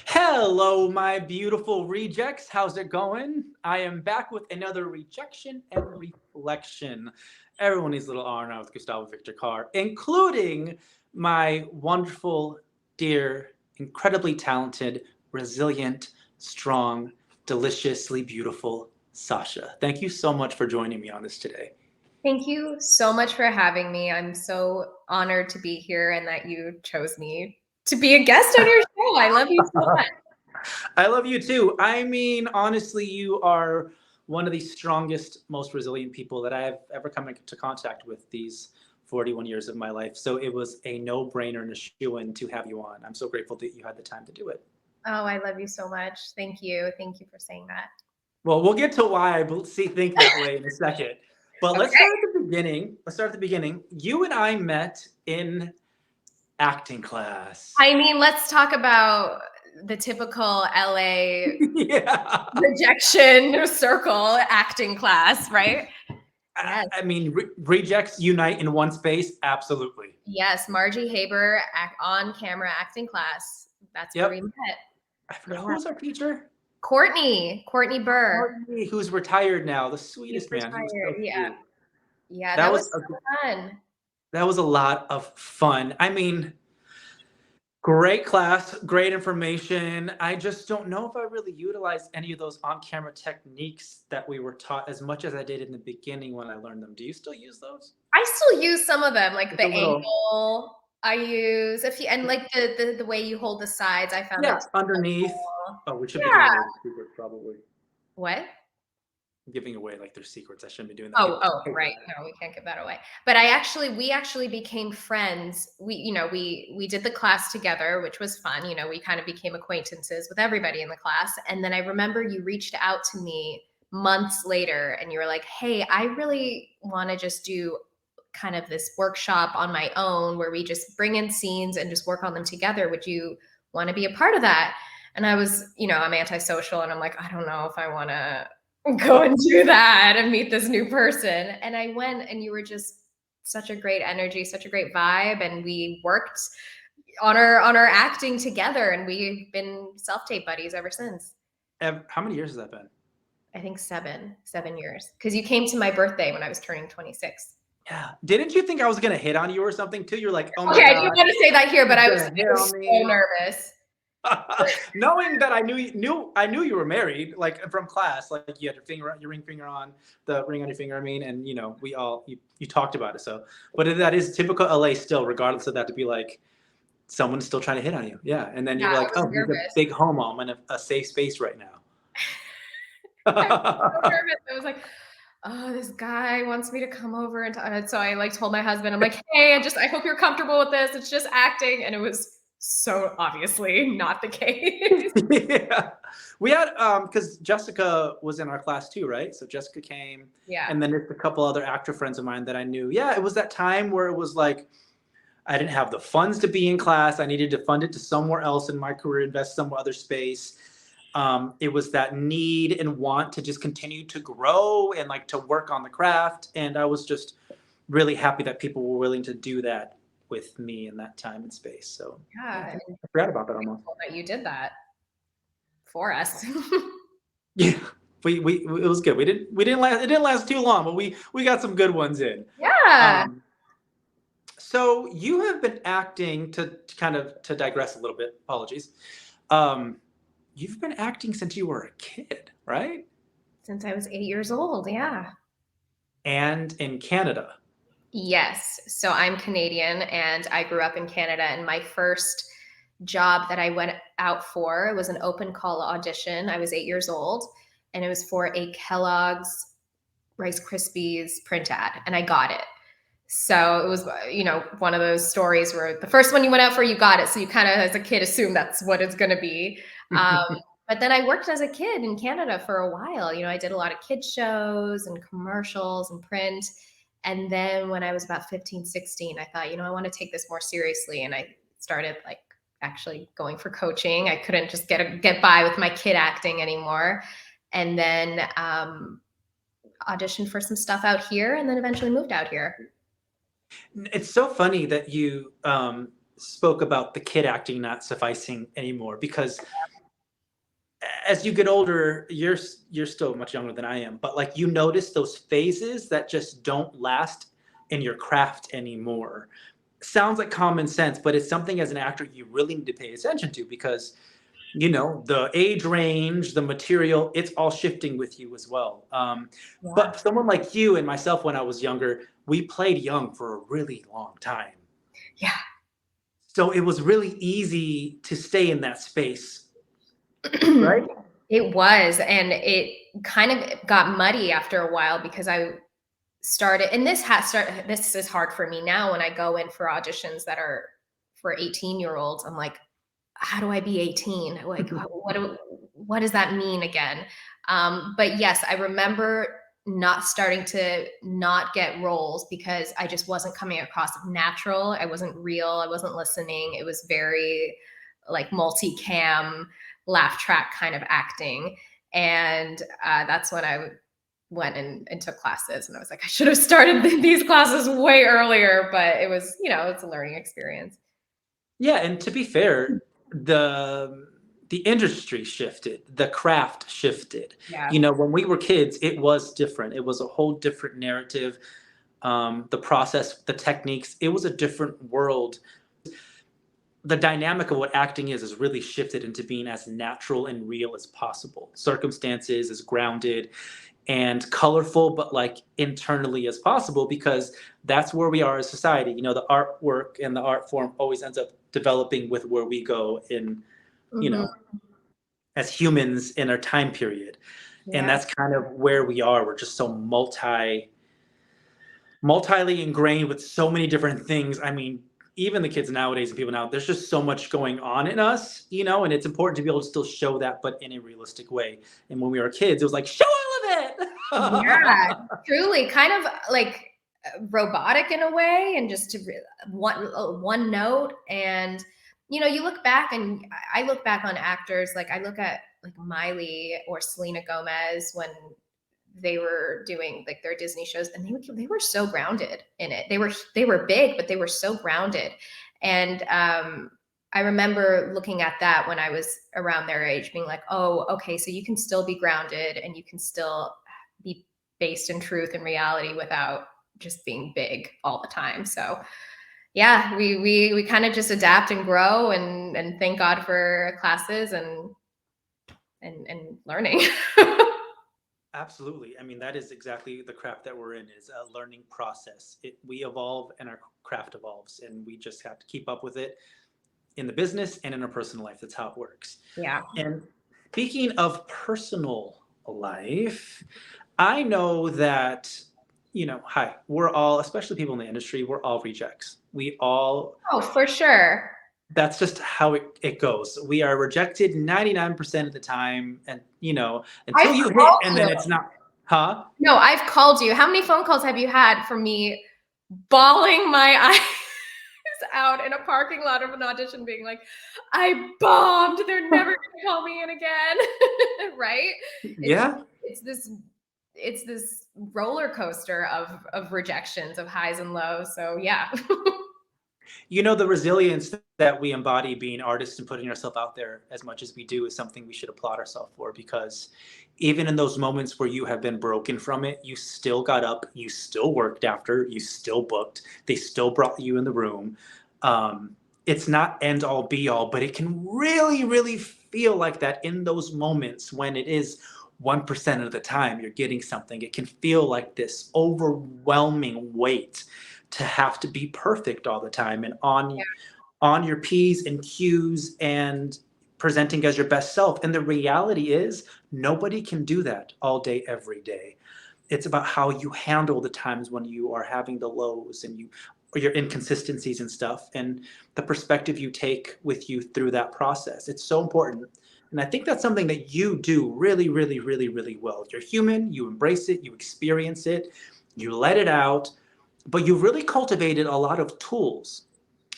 Hello, my beautiful rejects. How's it going? I am back with another rejection and reflection. Everyone needs a little R now with Gustavo Victor Carr, including my wonderful, dear, incredibly talented, resilient, strong, deliciously beautiful Sasha. Thank you so much for joining me on this today. Thank you so much for having me. I'm so honored to be here and that you chose me to be a guest on your show. I love you so much. I love you too. I mean, honestly, you are one of the strongest, most resilient people that I have ever come into contact with these 41 years of my life. So it was a no-brainer and a shoo-in to have you on. I'm so grateful that you had the time to do it. Oh, I love you so much. Thank you. Thank you for saying that. Well, we'll get to why I think that way in a second. But let's Okay. start at the beginning. You and I met in acting class. I mean, let's talk about the typical LA Yeah. rejection circle acting class, right? Yes. I mean, rejects unite in one space. Absolutely. Yes, Margie Haber on camera acting class. That's where we met. I forgot who was our teacher. Courtney Burr. Courtney, who's retired now, the sweetest He's man. He was retired. so Yeah. cute. Yeah, that was so fun. That was a lot of fun. I mean, great class, great information. I just don't know if I really utilized any of those on-camera techniques that we were taught as much as I did in the beginning when I learned them. Do you still use those? I still use some of them, like the little... angle. I use and like the way you hold the sides. I found that underneath. helpful. Oh, we should be giving away the secret, probably. What? Giving away like their secrets. I shouldn't be doing that. Oh, right. No, we can't give that away. But we actually became friends. We did the class together, which was fun. We kind of became acquaintances with everybody in the class. And then I remember you reached out to me months later and you were like, hey, I really want to just do kind of this workshop on my own where we just bring in scenes and just work on them together. Would you want to be a part of that? And I was, I'm antisocial and I'm like, I don't know if I want to go and do that and meet this new person. And I went and you were just such a great energy, such a great vibe. And we worked on our acting together and we've been self-tape buddies ever since. How many years has that been? I think 7 years. Because you came to my birthday when I was turning 26. Yeah. Didn't you think I was going to hit on you or something too? You're like, oh my God. God. I didn't want to say that here, but I was so nervous. Knowing that I knew you were married, like from class, like you had your ring finger on, the ring on your finger, and you talked about it. So, but that is typical LA still, regardless of that, to be like someone's still trying to hit on you. Yeah. And then you're like, oh, he's a big homo. I'm in a safe space right now. I was so nervous. I was like, oh, this guy wants me to come over and so I told my husband, I'm like, hey, I hope you're comfortable with this. It's just acting. And it was so obviously not the case. Yeah. We had because Jessica was in our class too, right? So Jessica came. Yeah. And then there's a couple other actor friends of mine that I knew. Yeah, it was that time where it was like I didn't have the funds to be in class. I needed to fund it to somewhere else in my career, invest some other space. It was that need and want to just continue to grow and to work on the craft. And I was just really happy that people were willing to do that with me in that time and space. So yeah, I forgot about that almost. That you did that for us. Yeah, it was good. It didn't last too long, but we got some good ones in. Yeah. So you have been acting to digress a little bit. Apologies. You've been acting since you were a kid, right? Since I was 8 years old. Yeah. And in Canada. Yes. So I'm Canadian and I grew up in Canada, and my first job that I went out for was an open call audition. I was 8 years old and it was for a Kellogg's Rice Krispies print ad, and I got it. So it was, one of those stories where the first one you went out for, you got it. So you kind of, as a kid, assume that's what it's going to be. But then I worked as a kid in Canada for a while. I did a lot of kids shows and commercials and print. And then when I was about 15, 16, I thought, I want to take this more seriously. And I started actually going for coaching. I couldn't just get by with my kid acting anymore. And then auditioned for some stuff out here and then eventually moved out here. It's so funny that you spoke about the kid acting not sufficing anymore, because as you get older, you're still much younger than I am, but like you notice those phases that just don't last in your craft anymore. Sounds like common sense, but it's something as an actor you really need to pay attention to, because the age range, the material, it's all shifting with you as well. Yeah. But someone like you and myself, when I was younger, we played young for a really long time. Yeah. So it was really easy to stay in that space, right? It was, and it kind of got muddy after a while because I started, and this is hard for me now when I go in for auditions that are for 18-year-olds. I'm like, how do I be 18? Like, what does that mean again? But yes, I remember not starting to not get roles because I just wasn't coming across natural. I wasn't real. I wasn't listening. It was very like multicam, laugh track kind of acting. And that's when I went and took classes, and I was like, I should have started these classes way earlier, but it was, it's a learning experience. Yeah, and to be fair, the industry shifted, the craft shifted. Yeah. When we were kids, it was different. It was a whole different narrative. The process, the techniques, it was a different world. The dynamic of what acting is really shifted into being as natural and real as possible. Circumstances as grounded and colorful, but like internally as possible, because that's where we are as society. The artwork and the art form always ends up developing with where we go in, you Mhm. know, as humans in our time period. And Yeah. that's kind of where we are. We're just so multily ingrained with so many different things. I mean, even the kids nowadays and people now, there's just so much going on in us, and it's important to be able to still show that, but in a realistic way. And when we were kids, it was like, show all of Yeah, it. truly kind of like robotic in a way, and just to one note. And you look back, and I look back on actors, like I look at like Miley or Selena Gomez when they were doing like their Disney shows, and they were so grounded in it. They were big, but they were so grounded. And I remember looking at that when I was around their age, being like, oh, okay, so you can still be grounded and you can still be based in truth and reality without just being big all the time. So yeah, we kind of just adapt and grow, and thank God for classes and learning. Absolutely. I mean, that is exactly the craft that we're in, is a learning process. We evolve and our craft evolves, and we just have to keep up with it in the business and in our personal life. That's how it works. Yeah. And speaking of personal life, I know that, hi, we're all, especially people in the industry, we're all rejects. We all, Oh, for sure. that's just how it goes. We are rejected 99% of the time. And, until I've you hit, called and you. then it's not, huh? No, I've called you. How many phone calls have you had from me bawling my eyes out in a parking lot of an audition, being like, I bombed. They're never gonna call me in again. Right? It's Yeah. it's this it's this roller coaster of rejections, of highs and lows. So yeah. The resilience that we embody being artists and putting ourselves out there as much as we do is something we should applaud ourselves for, because even in those moments where you have been broken from it, you still got up, you still worked after, you still booked, they still brought you in the room. It's not end all be all, but it can really, really feel like that in those moments when it is 1% of the time you're getting something. It can feel like this overwhelming weight to have to be perfect all the time and on your P's and Q's and presenting as your best self. And the reality is nobody can do that all day, every day. It's about how you handle the times when you are having the lows and or your inconsistencies and stuff, and the perspective you take with you through that process. It's so important. And I think that's something that you do really, really, really, really well. You're human, you embrace it, you experience it, you let it out, but you've really cultivated a lot of tools,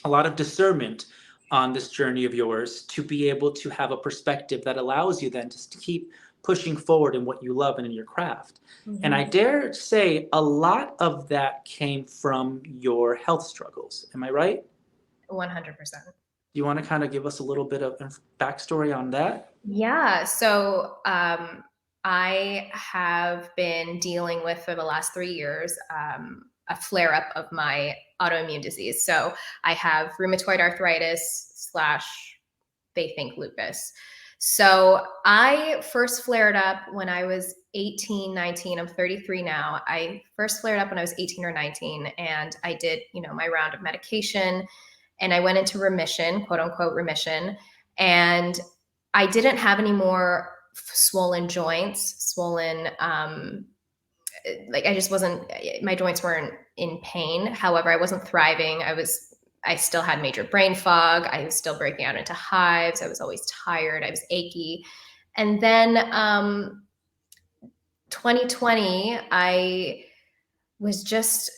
a lot of discernment on this journey of yours to be able to have a perspective that allows you then just to keep pushing forward in what you love and in your craft. And I Mhm. dare say a lot of that came from your health struggles. Am I right? 100%. You want to kind of give us a little bit of backstory on that? Yeah. So I have been dealing with for the last 3 years a flare up of my autoimmune disease. So I have rheumatoid arthritis slash they think lupus. So I first flared up when I was 18, 19. I'm 33 now. I first flared up when I was 18 or 19, and I did, my round of medication, and I went into remission, quote unquote remission. And I didn't have any more swollen joints, like I just wasn't, my joints weren't in pain. However, I wasn't thriving. I still had major brain fog. I was still breaking out into hives. I was always tired. I was achy. And then 2020, I was just,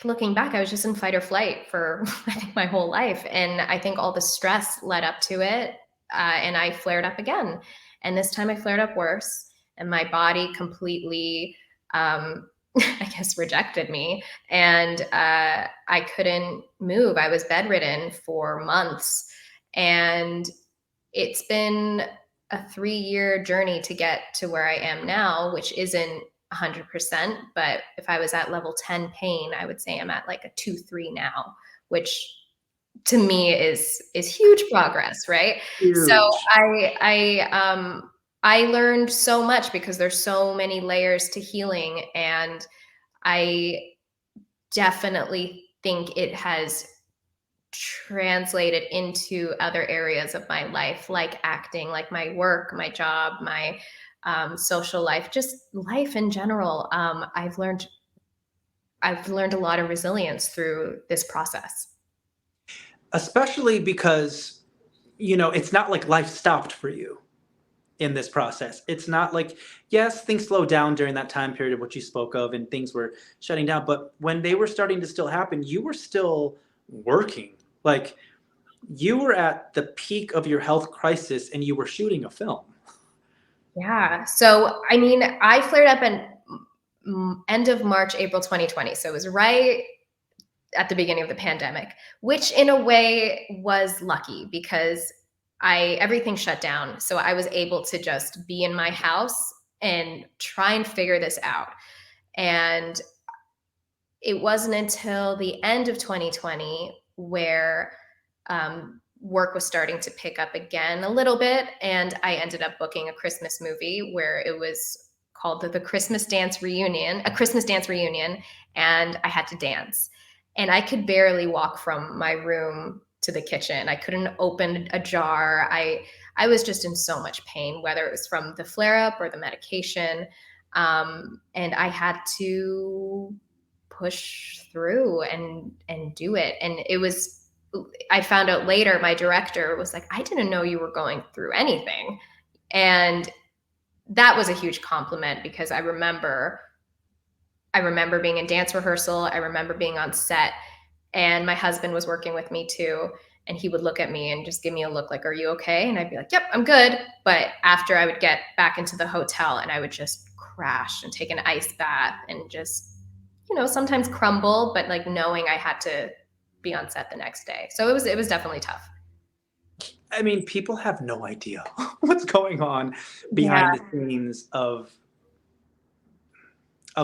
looking back, I was just in fight or flight for I think my whole life. And I think all the stress led up to it. And I flared up again. And this time I flared up worse. And my body completely, I guess, rejected me. And I couldn't move. I was bedridden for months. And it's been a 3-year journey to get to where I am now, which isn't 100%. But if I was at level 10 pain, I would say I'm at like a 2-3 now, which to me is huge progress, right? So Huge. I learned so much because there's so many layers to healing, and I definitely think it has translated into other areas of my life, like acting, like my work, my job, my social life, just life in general. I've learned a lot of resilience through this process. Especially because, it's not like life stopped for you in this process. It's not like, yes, things slowed down during that time period of what you spoke of and things were shutting down. But when they were starting to still happen, you were still working. Like, you were at the peak of your health crisis and you were shooting a film. Yeah. So, I mean, I flared up in end of March, April 2020. So it was right at the beginning of the pandemic, which in a way was lucky because everything shut down. So I was able to just be in my house and try and figure this out. And it wasn't until the end of 2020 where work was starting to pick up again a little bit. And I ended up booking a Christmas movie where it was called the Christmas Dance Reunion, a Christmas Dance Reunion. And I had to dance. And I could barely walk from my room to the kitchen. I couldn't open a jar. I was just in so much pain, whether it was from the flare up or the medication. And I had to push through and do it. And I found out later, my director was like, I didn't know you were going through anything. And that was a huge compliment because I remember being in dance rehearsal. I remember being on set, and my husband was working with me too. And he would look at me and just give me a look like, are you okay? And I'd be like, yep, I'm good. But after, I would get back into the hotel and I would just crash and take an ice bath and just, sometimes crumble, but like knowing I had to be on set the next day. So it was definitely tough. I mean, people have no idea what's going on Yeah. behind the scenes of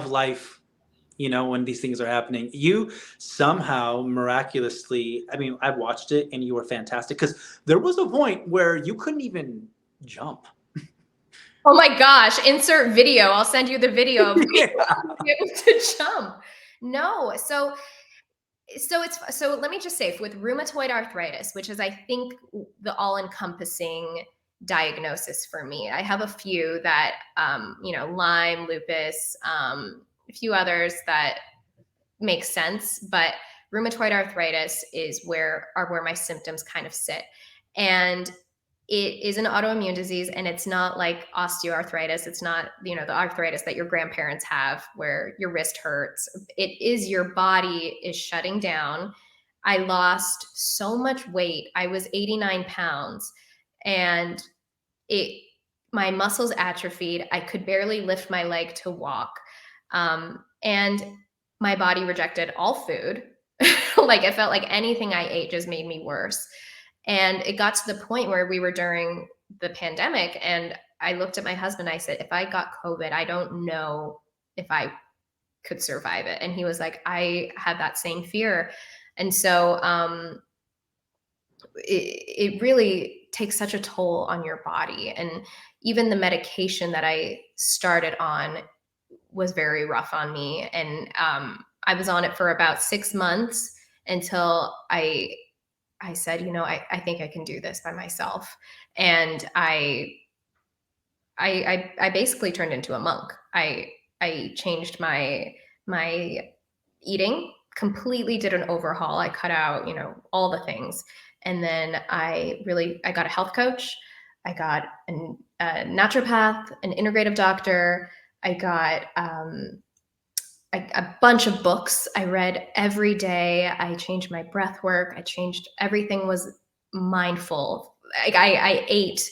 life, when these things are happening. You somehow miraculously, I mean, I watched it and you were fantastic because there was a point where you couldn't even jump. Oh my gosh, insert video. I'll send you the video of me Yeah. being able to jump. No. So let me just say, with rheumatoid arthritis, which is I think the all-encompassing diagnosis for me. I have a few that Lyme, lupus, a few others that make sense, but rheumatoid arthritis is where my symptoms kind of sit. And it is an autoimmune disease, and it's not like osteoarthritis. It's not, the arthritis that your grandparents have where your wrist hurts. It is your body is shutting down. I lost so much weight. I was 89 pounds, and my muscles atrophied. I could barely lift my leg to walk. And my body rejected all food. Like it felt like anything I ate just made me worse. And it got to the point where we were during the pandemic, and I looked at my husband. I said, if I got COVID, I don't know if I could survive it. And he was like, I had that same fear. And so it really takes such a toll on your body. And even the medication that I started on was very rough on me. And I was on it for about 6 months until I said, I think I can do this by myself. And I basically turned into a monk. I changed my eating, completely did an overhaul. I cut out, all the things. And then I got a health coach. I got a naturopath, an integrative doctor. I got a bunch of books I read every day. I changed my breath work. I changed everything was mindful. Like I ate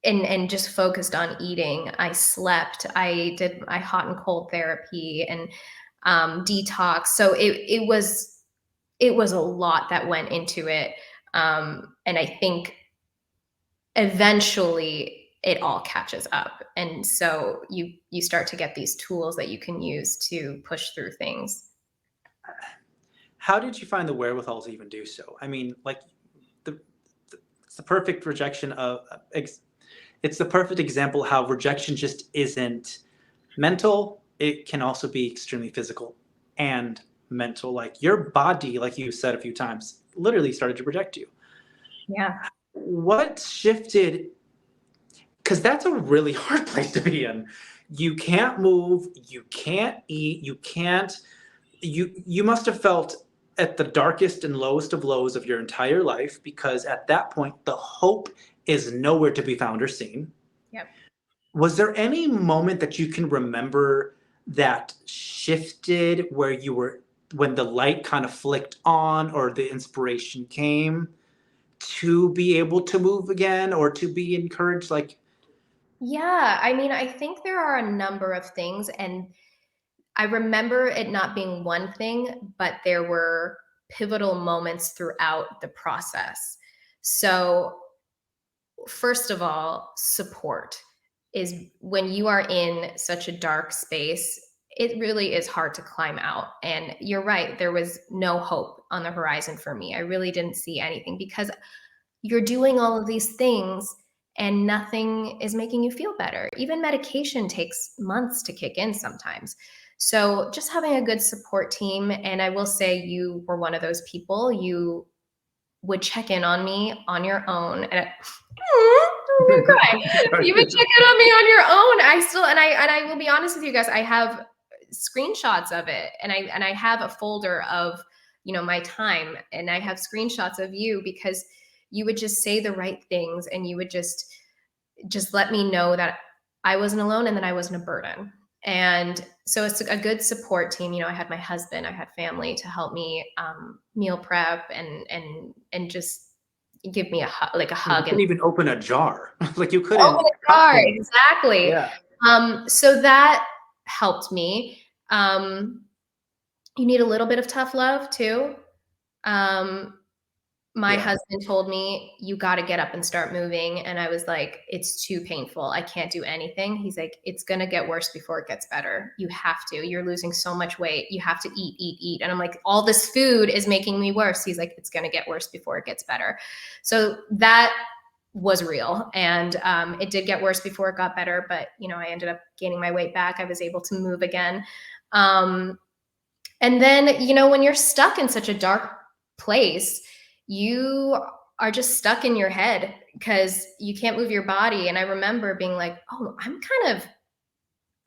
and just focused on eating. I slept. I did my hot and cold therapy and detox. So it was a lot that went into it. And I think eventually it all catches up. And so you start to get these tools that you can use to push through things. How did you find the wherewithal to even do so? I mean, like it's the perfect rejection of it's the perfect example how rejection just isn't mental. It can also be extremely physical and mental. Like your body, like you said a few times, literally started to reject you. Yeah. What shifted? Because that's a really hard place to be in. You can't move, you can't eat, you must have felt at the darkest and lowest of lows of your entire life, because at that point the hope is nowhere to be found or seen. Yep. Was there any moment that you can remember that shifted where you were, when the light kind of flicked on or the inspiration came to be able to move again or to be encouraged? Like, Yeah. I mean, I think there are a number of things, and I remember it not being one thing, but there were pivotal moments throughout the process. So, first of all, support is when you are in such a dark space, it really is hard to climb out. And you're right, there was no hope on the horizon for me. I really didn't see anything because you're doing all of these things and nothing is making you feel better. Even medication takes months to kick in sometimes. So just having a good support team, and I will say you were one of those people. You would check in on me on your own, and I'm gonna cry. You would check in on me on your own. I will be honest with you guys. I have screenshots of it, and I have a folder of my time, and I have screenshots of you because you would just say the right things, and you would just let me know that I wasn't alone and that I wasn't a burden. And so it's a good support team. I had my husband, I had family to help me meal prep and just give me a you hug. couldn't even open a jar. Like you couldn't. Open a jar, exactly. Yeah. So that helped me. You need a little bit of tough love too. My Yeah. husband told me, you got to get up and start moving. And I was like, it's too painful. I can't do anything. He's like, it's going to get worse before it gets better. You have to. You're losing so much weight. You have to eat, eat, eat. And I'm like, all this food is making me worse. He's like, it's going to get worse before it gets better. So that was real. And it did get worse before it got better. But, I ended up gaining my weight back. I was able to move again. And then, when you're stuck in such a dark place, you are just stuck in your head because you can't move your body. And I remember being like, oh, I'm kind of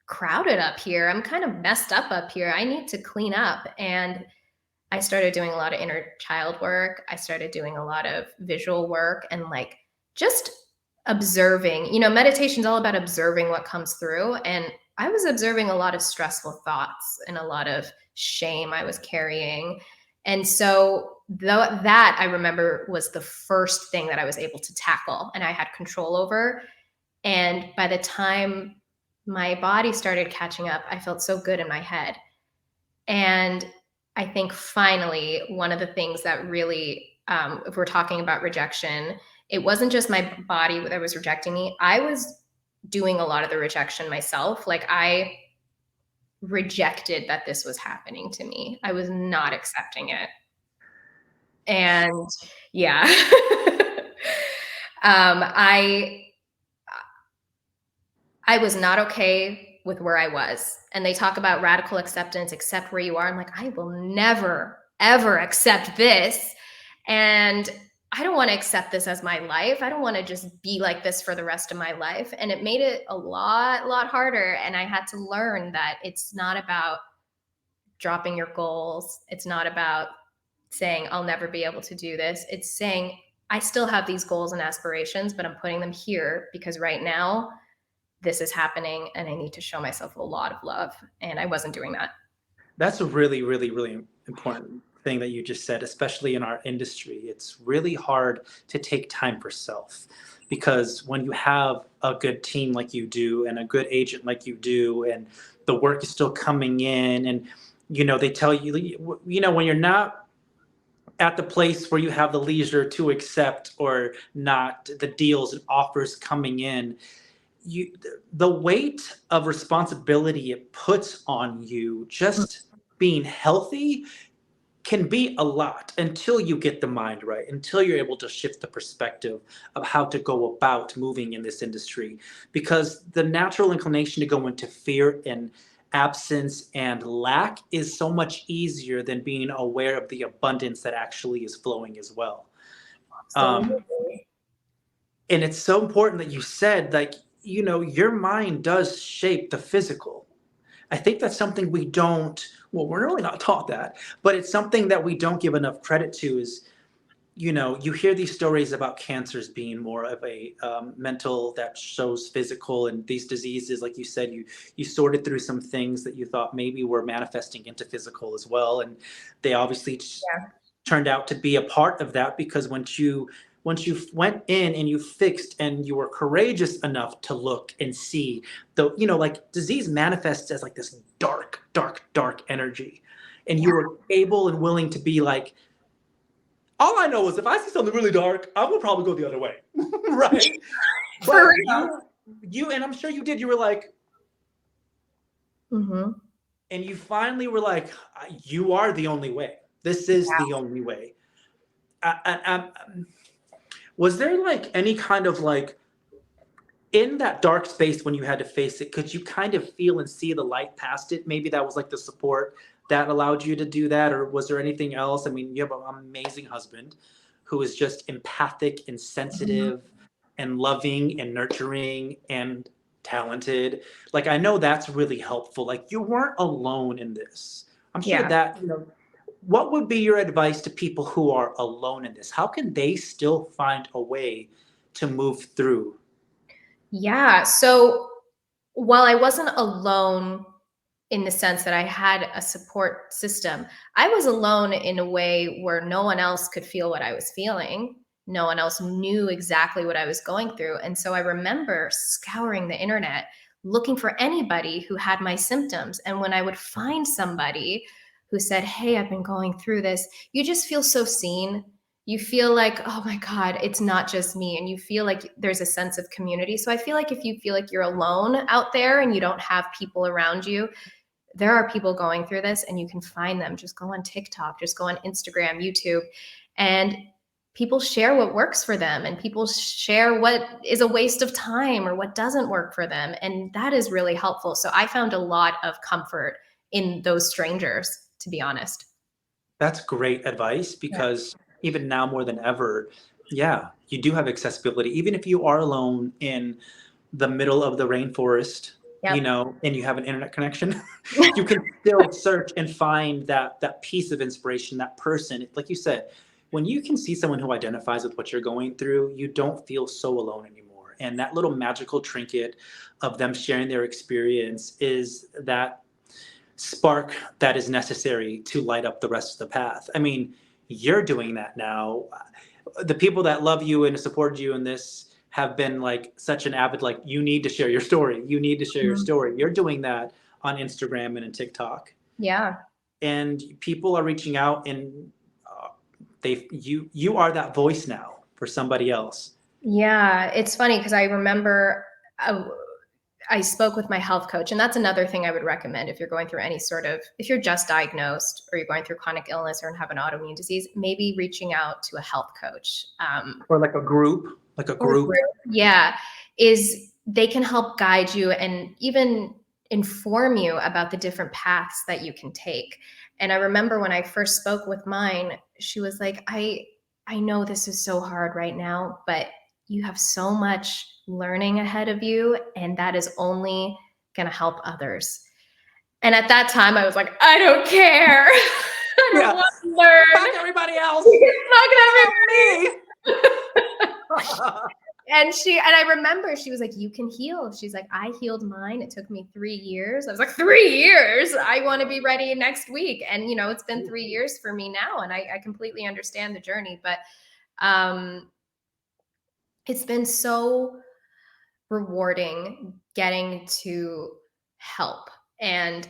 crowded up here. I'm kind of messed up here. I need to clean up. And I started doing a lot of inner child work. I started doing a lot of visual work and just observing. Meditation's all about observing what comes through. And I was observing a lot of stressful thoughts and a lot of shame I was carrying. And so that I remember was the first thing that I was able to tackle and I had control over. And by the time my body started catching up, I felt so good in my head. And I think finally, one of the things that really, if we're talking about rejection, it wasn't just my body that was rejecting me. I was doing a lot of the rejection myself. Like I rejected that this was happening to me. I was not accepting it. And yeah, I was not okay with where I was. And they talk about radical acceptance, accept where you are. I'm like, I will never, ever accept this. And I don't want to accept this as my life. I don't want to just be like this for the rest of my life. And it made it a lot harder. And I had to learn that it's not about dropping your goals. It's not about saying, I'll never be able to do this. It's saying, I still have these goals and aspirations, but I'm putting them here because right now this is happening and I need to show myself a lot of love. And I wasn't doing that. That's a really important thing that you just said, especially in our industry. It's really hard to take time for self because when you have a good team like you do and a good agent like you do, and the work is still coming in, and they tell you, when you're not at the place where you have the leisure to accept or not the deals and offers coming in, the weight of responsibility it puts on you just being healthy can be a lot until you get the mind right, until you're able to shift the perspective of how to go about moving in this industry, because the natural inclination to go into fear and absence and lack is so much easier than being aware of the abundance that actually is flowing as well. um, Absolutely. and it's so important that you said, like, your mind does shape the physical. I think that's something we don't, well, we're really not taught that, but it's something that we don't give enough credit to is, you hear these stories about cancers being more of a mental that shows physical, and these diseases, like you said, you sorted through some things that you thought maybe were manifesting into physical as well. And they obviously Yeah. turned out to be a part of that, because once you went in and you fixed and you were courageous enough to look and see, the like, disease manifests as like this dark energy, and you were able and willing to be like, all I know is if I see something really dark, I will probably go the other way. Right? But For real. you and I'm sure you did, you were like, Mm-hmm. and you finally were like, you are the only way. This is the only way. Was there like any kind of like, in that dark space when you had to face it, could you kind of feel and see the light past it? Maybe that was like the support that allowed you to do that, or was there anything else? I mean, you have an amazing husband who is just empathic and Mm-hmm. sensitive and loving and nurturing and talented. Like, I know that's really helpful. Like, you weren't alone in this. I'm sure Yeah. that, what would be your advice to people who are alone in this? How can they still find a way to move through? Yeah. So while I wasn't alone in the sense that I had a support system, I was alone in a way where no one else could feel what I was feeling. No one else knew exactly what I was going through. And so I remember scouring the internet looking for anybody who had my symptoms. And when I would find somebody who said, Hey, I've been going through this, you just feel so seen. You feel like, oh my God, it's not just me. And you feel like there's a sense of community. So I feel like if you feel like you're alone out there and you don't have people around you, there are people going through this and you can find them. Just go on TikTok, just go on Instagram, YouTube, and people share what works for them and people share what is a waste of time or what doesn't work for them. And that is really helpful. So I found a lot of comfort in those strangers, to be honest. That's great advice, Yeah. because even now more than ever, yeah, you do have accessibility. Even if you are alone in the middle of the rainforest, Yep. and you have an internet connection, you can still search and find that piece of inspiration, that person. Like you said, when you can see someone who identifies with what you're going through, you don't feel so alone anymore. And that little magical trinket of them sharing their experience is that spark that is necessary to light up the rest of the path. I mean, you're doing that now. The people that love you and support you in this have been like such an avid, like, you need to share your story. You need to share your Mhm. story. You're doing that on Instagram and in TikTok. Yeah. and people are reaching out, and you are that voice now for somebody else. Yeah, it's funny because I remember I spoke with my health coach, and that's another thing I would recommend if you're going through any sort of, if you're just diagnosed or you're going through chronic illness or have an autoimmune disease, maybe reaching out to a health coach. Or like a group, like a Or group. yeah, is they can help guide you and even inform you about the different paths that you can take. And I remember when I first spoke with mine, she was like, I know this is so hard right now, but you have so much learning ahead of you, and that is only going to help others. And at that time, I was like, I don't care. I don't Yeah. want to learn. Fuck everybody else. Fuck Me. And I remember she was like, you can heal. She's like, I healed mine. It took me 3 years. I was like, 3 years? I want to be ready next week. And, it's been 3 years for me now. And I completely understand the journey. But it's been so rewarding getting to help. And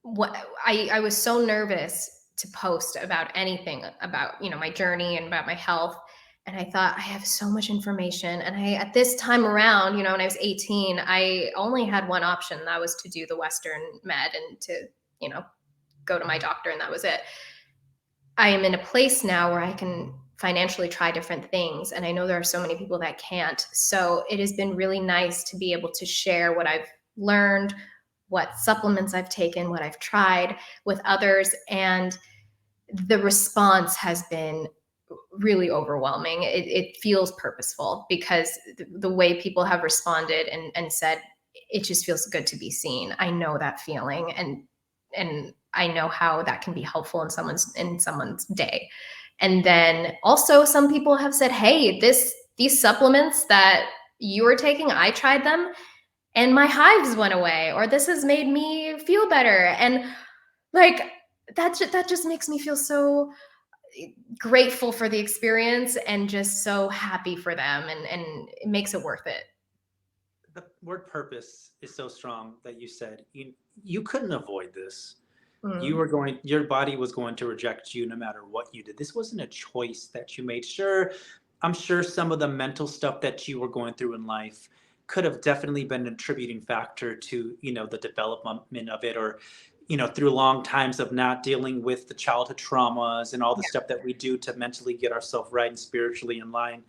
what I was so nervous to post about anything about, my journey and about my health. And I thought, I have so much information. And at this time around, when I was 18, I only had one option. That was to do the Western med and to, go to my doctor. And that was it. I am in a place now where I can financially try different things. And I know there are so many people that can't. So it has been really nice to be able to share what I've learned, what supplements I've taken, what I've tried with others. And the response has been really overwhelming. It feels purposeful because the way people have responded and said, it just feels good to be seen. I know that feeling. And I know how that can be helpful in someone's day. And then also some people have said, hey, these supplements that you were taking, I tried them and my hives went away, or this has made me feel better. And like, that just makes me feel so grateful for the experience and just so happy for them. And it makes it worth it. The word purpose is so strong that you said you couldn't avoid this. Your body was going to reject you no matter what you did. This wasn't a choice that you made. Sure, I'm sure some of the mental stuff that you were going through in life could have definitely been an attributing factor to, the development of it, or, through long times of not dealing with the childhood traumas and all the stuff that we do to mentally get ourselves right and spiritually in line.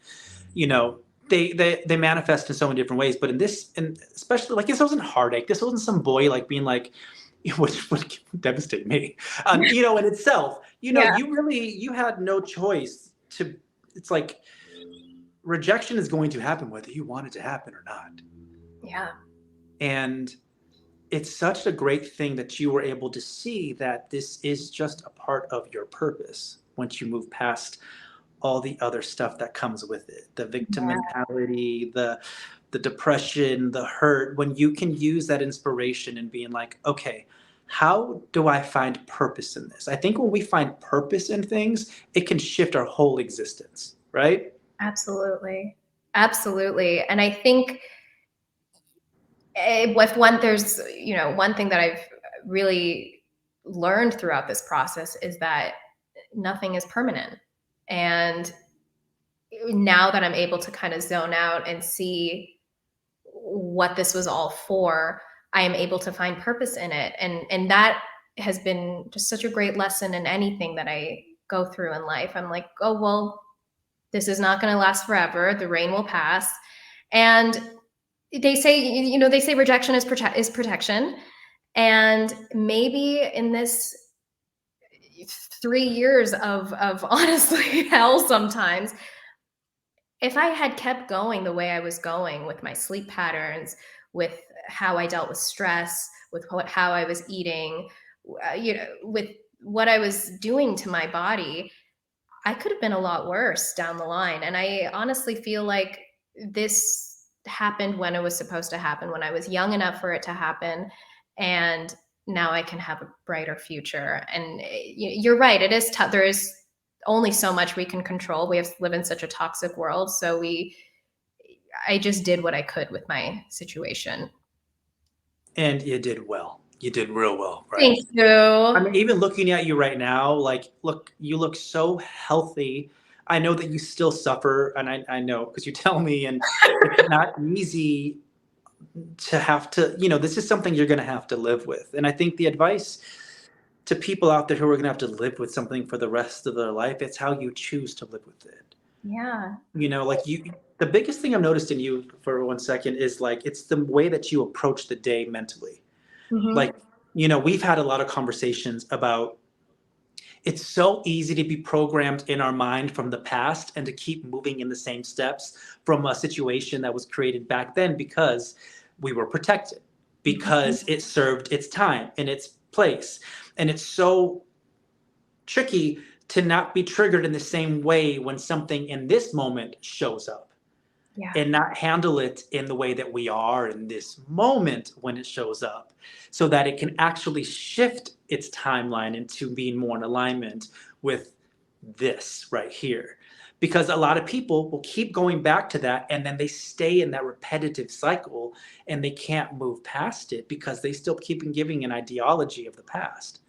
They manifest in so many different ways. But in this, and especially like, this wasn't heartache. This wasn't some boy like being like, which would devastate me, in itself. You had no choice to. It's like rejection is going to happen whether you want it to happen or not. Yeah. And it's such a great thing that you were able to see that this is just a part of your purpose once you move past all the other stuff that comes with it, the victim mentality, the depression, the hurt, when you can use that inspiration and being like, okay, how do I find purpose in this? I think when we find purpose in things, it can shift our whole existence, right? Absolutely. Absolutely. And I think there's, one thing that I've really learned throughout this process is that nothing is permanent. And now that I'm able to kind of zone out and see what this was all for, I am able to find purpose in it. And that has been just such a great lesson in anything that I go through in life. I'm like, oh, well, this is not going to last forever. The rain will pass. And they say rejection is protection. And maybe in this 3 years of honestly hell sometimes, if I had kept going the way I was going with my sleep patterns, with how I dealt with stress, with how I was eating, with what I was doing to my body, I could have been a lot worse down the line. And I honestly feel like this happened when it was supposed to happen, when I was young enough for it to happen. And now I can have a brighter future. And you're right. It is tough. There is only so much we can control. We live in such a toxic world. So I just did what I could with my situation. And you did well. You did real well, right? Thank you. I mean, even looking at you right now, like, look, you look so healthy. I know that you still suffer, and I know because you tell me, and it's not easy to have to, this is something you're going to have to live with. And I think the advice to people out there who are going to have to live with something for the rest of their life, it's how you choose to live with it. Yeah. Like the biggest thing I've noticed in you for 1 second is like, it's the way that you approach the day mentally. Mm-hmm. Like, we've had a lot of conversations about it's so easy to be programmed in our mind from the past and to keep moving in the same steps from a situation that was created back then because we were protected, Mm-hmm. because it served its time and its place. And it's so tricky to not be triggered in the same way when something in this moment shows up Yeah. and not handle it in the way that we are in this moment when it shows up so that it can actually shift its timeline into being more in alignment with this right here. Because a lot of people will keep going back to that and then they stay in that repetitive cycle and they can't move past it because they still keep giving an ideology of the past.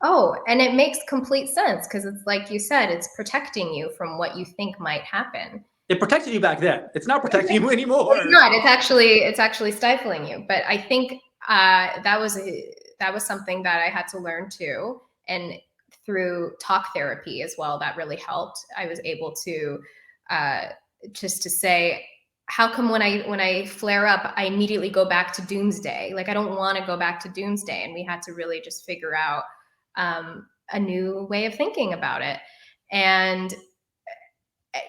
Oh, and it makes complete sense because it's like you said, it's protecting you from what you think might happen. It protected you back then. It's not protecting you It's anymore. not. It's actually stifling you. But I think that was something that I had to learn too, and through talk therapy as well. That really helped. I was able to uh, just to say, how come when I flare up, I immediately go back to doomsday? Like I don't want to go back to doomsday, and we had to really just figure out a new way of thinking about it. And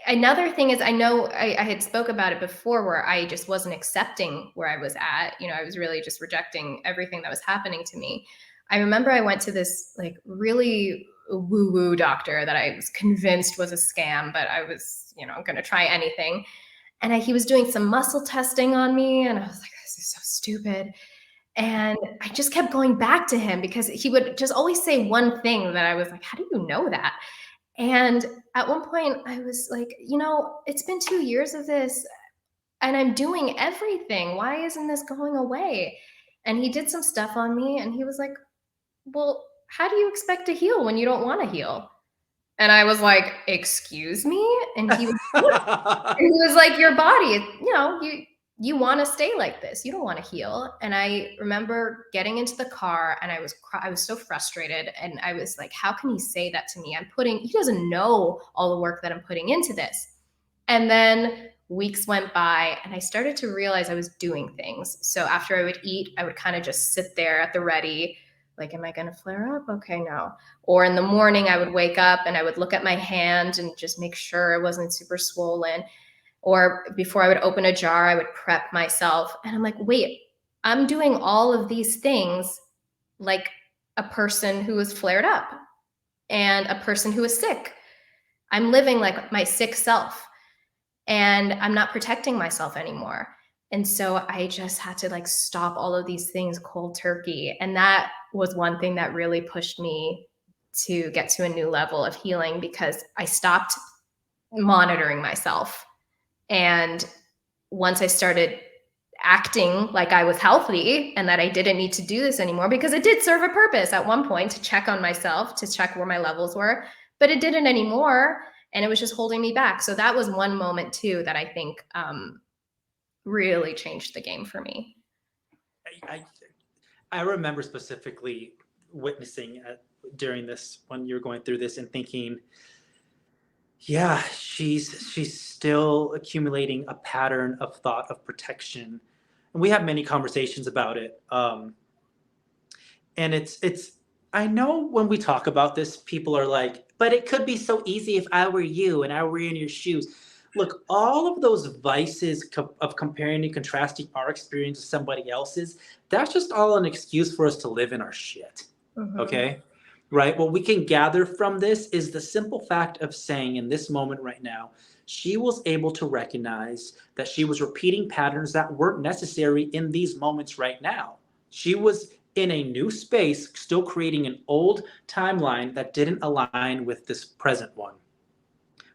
another thing is, I know I had spoke about it before where I just wasn't accepting where I was at. I was really just rejecting everything that was happening to me. I remember I went to this like really woo woo doctor that I was convinced was a scam, but I was, going to try anything. And he was doing some muscle testing on me. And I was like, this is so stupid. And I just kept going back to him because he would just always say one thing that I was like, how do you know that? And at one point, I was like, it's been 2 years of this and I'm doing everything. Why isn't this going away? And he did some stuff on me and he was like, well, how do you expect to heal when you don't want to heal? And I was like, excuse me? And he was and he was like, your body, you want to stay like this. You don't want to heal. And I remember getting into the car and I was so frustrated. And I was like, how can he say that to me? He doesn't know all the work that I'm putting into this. And then weeks went by and I started to realize I was doing things. So after I would eat, I would kind of just sit there at the ready. Like, am I going to flare up? Okay, no. Or in the morning, I would wake up and I would look at my hand and just make sure it wasn't super swollen. Or before I would open a jar, I would prep myself. And I'm like, wait, I'm doing all of these things like a person who is flared up and a person who is sick. I'm living like my sick self and I'm not protecting myself anymore. And so I just had to like stop all of these things cold turkey. And that was one thing that really pushed me to get to a new level of healing because I stopped monitoring myself. And once I started acting like I was healthy and that I didn't need to do this anymore, because it did serve a purpose at one point to check on myself, to check where my levels were, but it didn't anymore. And it was just holding me back. So that was one moment too that I think really changed the game for me. I remember specifically witnessing during this when you're going through this and thinking, yeah, she's still accumulating a pattern of thought of protection, and we have many conversations about it. And it's I know when we talk about this, people are like, but it could be so easy if I were you and I were in your shoes. Look, all of those vices of comparing and contrasting our experience to somebody else's, that's just all an excuse for us to live in our shit. Mm-hmm. Okay? Right? What we can gather from this is the simple fact of saying in this moment right now, she was able to recognize that she was repeating patterns that weren't necessary in these moments right now. She was in a new space, still creating an old timeline that didn't align with this present one.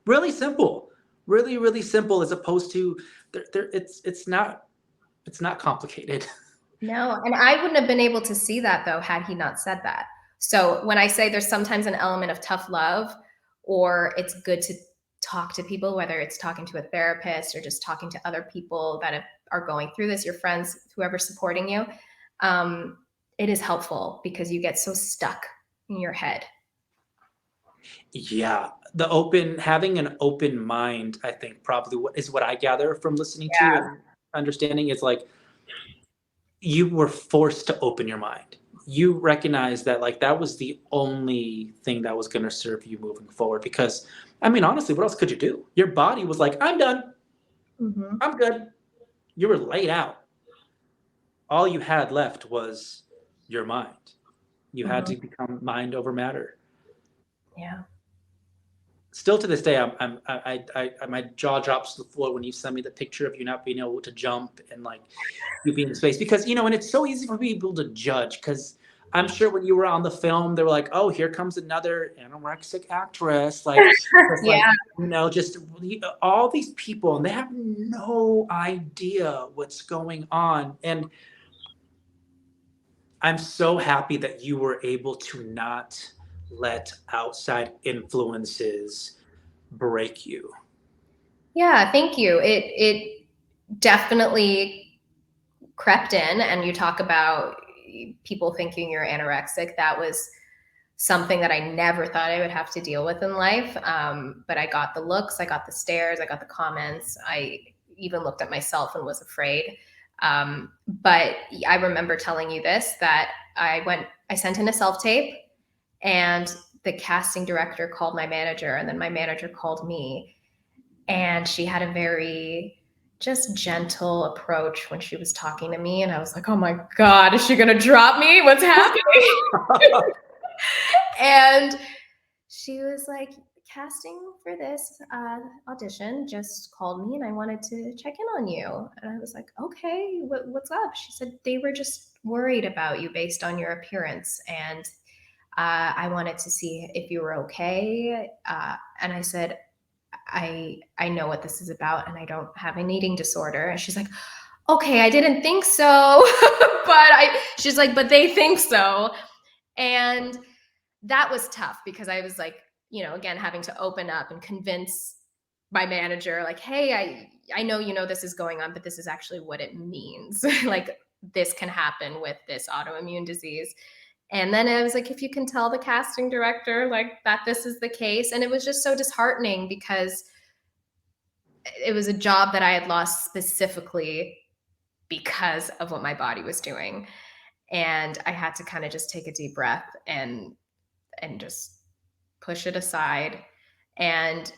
Really simple, really simple, as opposed to it's not complicated. No, and I wouldn't have been able to see that though had he not said that. So when I say there's sometimes an element of tough love, or it's good to talk to people, whether it's talking to a therapist or just talking to other people that are going through this, your friends, whoever's supporting you, um, it is helpful because you get so stuck in your head. Yeah, having an open mind, I think probably what I gather from listening to you Yeah. and understanding is like you were forced to open your mind. You recognize that like that was the only thing that was going to serve you moving forward because I mean honestly, what else could you do? Your body was like, "I'm done. Mm-hmm. I'm good." You were laid out. All you had left was your mind. You had Mm-hmm. to become mind over matter. Yeah. Still to this day, my jaw drops to the floor when you send me the picture of you not being able to jump and like you being in space because and it's so easy for people to judge because I'm sure when you were on the film, they were like, "Oh, here comes another anorexic actress," like just like Yeah. just all these people, and they have no idea what's going on. And I'm so happy that you were able to not let outside influences break you. Yeah. Thank you. It definitely crept in, and you talk about people thinking you're anorexic. That was something that I never thought I would have to deal with in life. But I got the looks, I got the stares, I got the comments. I even looked at myself and was afraid. But I remember telling you this, that I sent in a self tape, and the casting director called my manager, and then my manager called me, and she had a very just gentle approach when she was talking to me, and I was like, oh my god, is she gonna drop me? What's happening? And she was like, casting for this audition just called me, and I wanted to check in on you. And I was like, okay, what's up? She said they were just worried about you based on your appearance, and I wanted to see if you were okay. And I said, I know what this is about, and I don't have an eating disorder. And she's like, okay, I didn't think so. She's like, but they think so. And that was tough because I was like, again, having to open up and convince my manager, like, hey, I know this is going on, but this is actually what it means. Like, this can happen with this autoimmune disease. And then I was like, if you can tell the casting director like that this is the case. And it was just so disheartening because it was a job that I had lost specifically because of what my body was doing. And I had to kind of just take a deep breath and just push it aside. And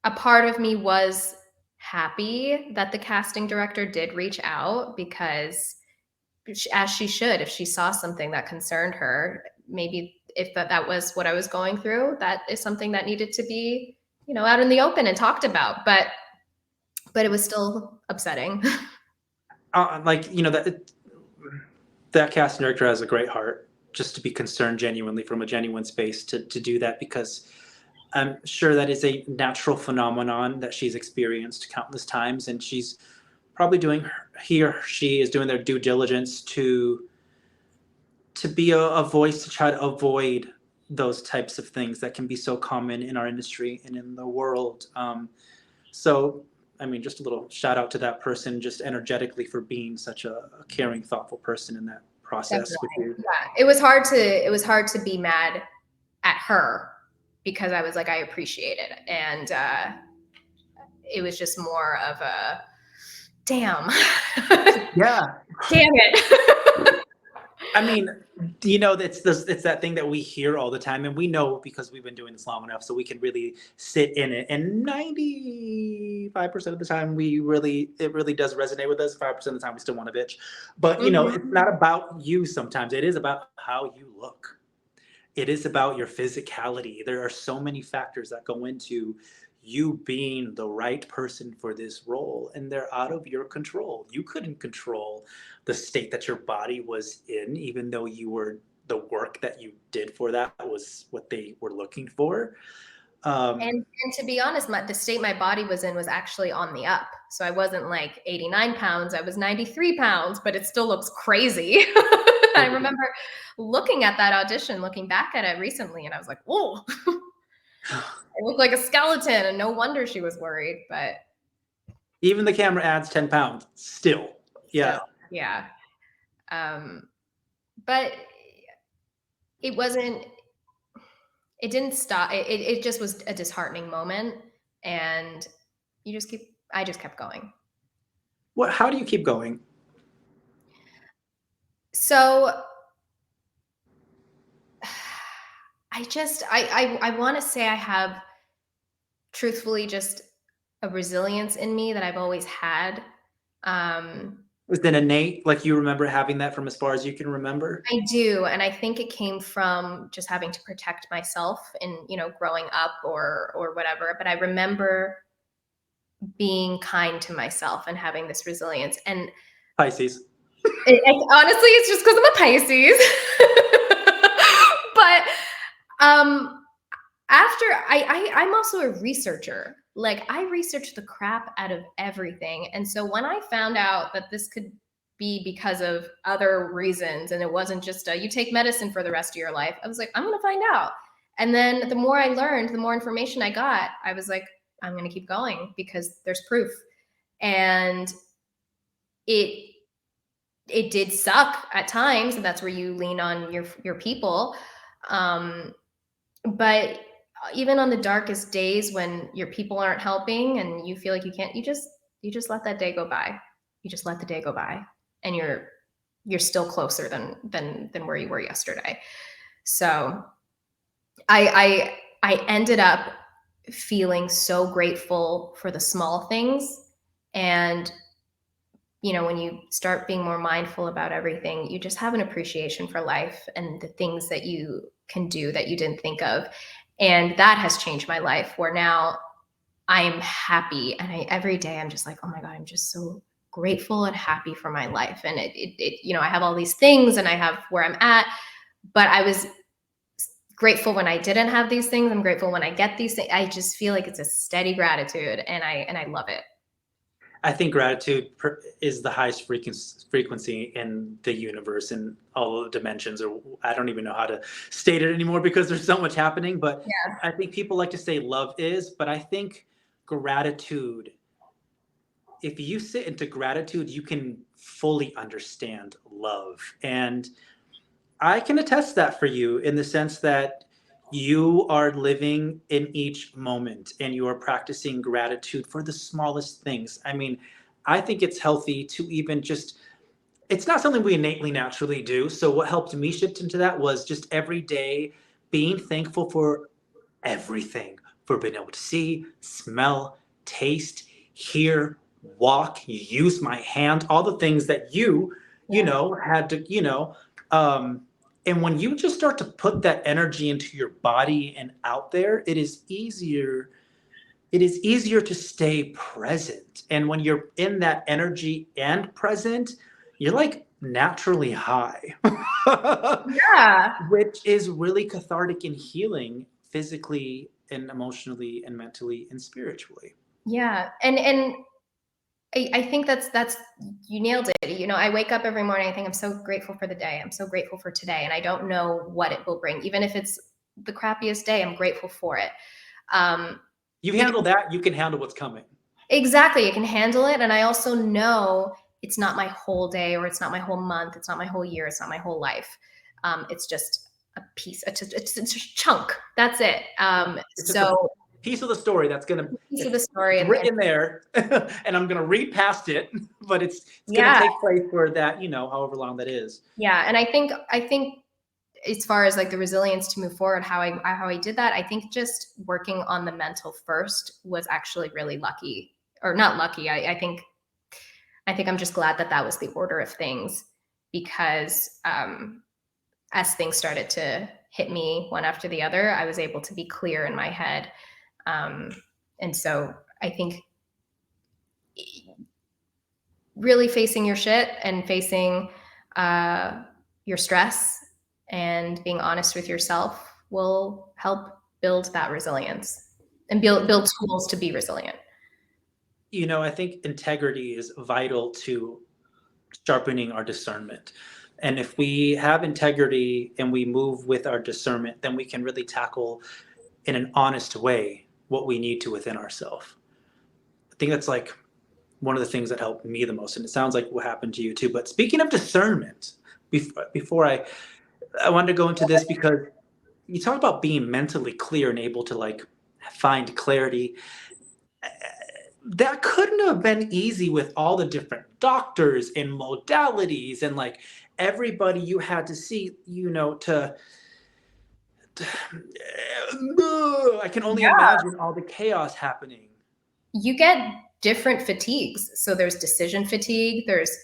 a part of me was happy that the casting director did reach out because, as she should, if she saw something that concerned her, maybe if that was what I was going through, that is something that needed to be, out in the open and talked about. But it was still upsetting. Like that casting director has a great heart just to be concerned genuinely from a genuine space to do that because I'm sure that is a natural phenomenon that she's experienced countless times and she's probably he or she is doing their due diligence to be a voice to try to avoid those types of things that can be so common in our industry and in the world. So, I mean, just a little shout out to that person, just energetically for being such a caring, thoughtful person in that process with Definitely. you. Yeah. It was hard to be mad at her because I was like, I appreciate it. And it was just more of a damn. Yeah. Damn it. I mean, it's that thing that we hear all the time, and we know because we've been doing this long enough, so we can really sit in it. And 95% of the time, it really does resonate with us. 5% of the time, we still want to bitch, but it's Mhm. not about you. Sometimes it is about how you look. It is about your physicality. There are so many factors that go into you being the right person for this role, and they're out of your control. You couldn't control the state that your body was in, even though the work that you did for that was what they were looking for. And to be honest, the state my body was in was actually on the up. So I wasn't like 89 pounds, I was 93 pounds, but it still looks crazy. I remember looking at that audition, looking back at it recently, and I was like, whoa, I look like a skeleton, and no wonder she was worried. But even the camera adds 10 pounds still. Yeah. so, yeah. But it wasn't, it didn't stop. It just was a disheartening moment. And I just kept going. How do you keep going? So I want to say I have truthfully just a resilience in me that I've always had. Was it innate? Like you remember having that from as far as you can remember? I do. And I think it came from just having to protect myself in, growing up or whatever. But I remember being kind to myself and having this resilience. And Pisces. Honestly, it's just because I'm a Pisces. But after I'm also a researcher. Like I research the crap out of everything. And so when I found out that this could be because of other reasons and it wasn't just you take medicine for the rest of your life, I was like, I'm going to find out. And then the more I learned, the more information I got, I was like, I'm going to keep going because there's proof. And it did suck at times, and that's where you lean on your people. But even on the darkest days when your people aren't helping and you feel like you can't, you just let that day go by. You just let the day go by, and you're still closer than where you were yesterday. So I ended up feeling so grateful for the small things. And when you start being more mindful about everything, you just have an appreciation for life and the things that you can do that you didn't think of. And that has changed my life, where now I am happy. And every day I'm just like, oh my God, I'm just so grateful and happy for my life. And I have all these things and I have where I'm at, but I was grateful when I didn't have these things. I'm grateful when I get these things. I just feel like it's a steady gratitude, and I love it. I think gratitude is the highest frequency in the universe in all the dimensions, or I don't even know how to state it anymore because there's so much happening. But Yeah. I think people like to say love is, but I think gratitude, if you sit into gratitude, you can fully understand love. And I can attest that for you in the sense that you are living in each moment and you are practicing gratitude for the smallest things. I mean, I think it's healthy to even just, it's not something we innately naturally do. So, what helped me shift into that was just every day being thankful for everything, for being able to see, smell, taste, hear, walk, use my hand, all the things that had to, and when you just start to put that energy into your body and out there, it is easier to stay present. And when you're in that energy and present, you're like naturally high. Yeah. Which is really cathartic and healing physically and emotionally and mentally and spiritually. Yeah. And I think that's you nailed it. I wake up every morning, I think I'm so grateful for the day. I'm so grateful for today. And I don't know what it will bring. Even if it's the crappiest day, I'm grateful for it. You handle that, you can handle what's coming. Exactly. You can handle it. And I also know it's not my whole day, or it's not my whole month. It's not my whole year. It's not my whole life. It's just a piece. It's a chunk. That's it. It's just a piece of the story that's going to, piece of the story it's written there, and I'm going to read past it, but it's going Yeah. to take place for that, however long that is. Yeah. And I think as far as like the resilience to move forward, how I did that, I think just working on the mental first was actually really lucky, or not lucky. I think I'm just glad that was the order of things, because as things started to hit me one after the other, I was able to be clear in my head. And so I think really facing your shit and facing your stress and being honest with yourself will help build that resilience. and build tools to be resilient. I think integrity is vital to sharpening our discernment. And if we have integrity and we move with our discernment, then we can really tackle in an honest way what we need to within ourselves. I think that's like one of the things that helped me the most. And it sounds like what happened to you too. But speaking of discernment, before I wanted to go into this because you talk about being mentally clear and able to like find clarity. That couldn't have been easy with all the different doctors and modalities and like everybody you had to see, I can only imagine all the chaos happening. You get different fatigues. So there's decision fatigue, there's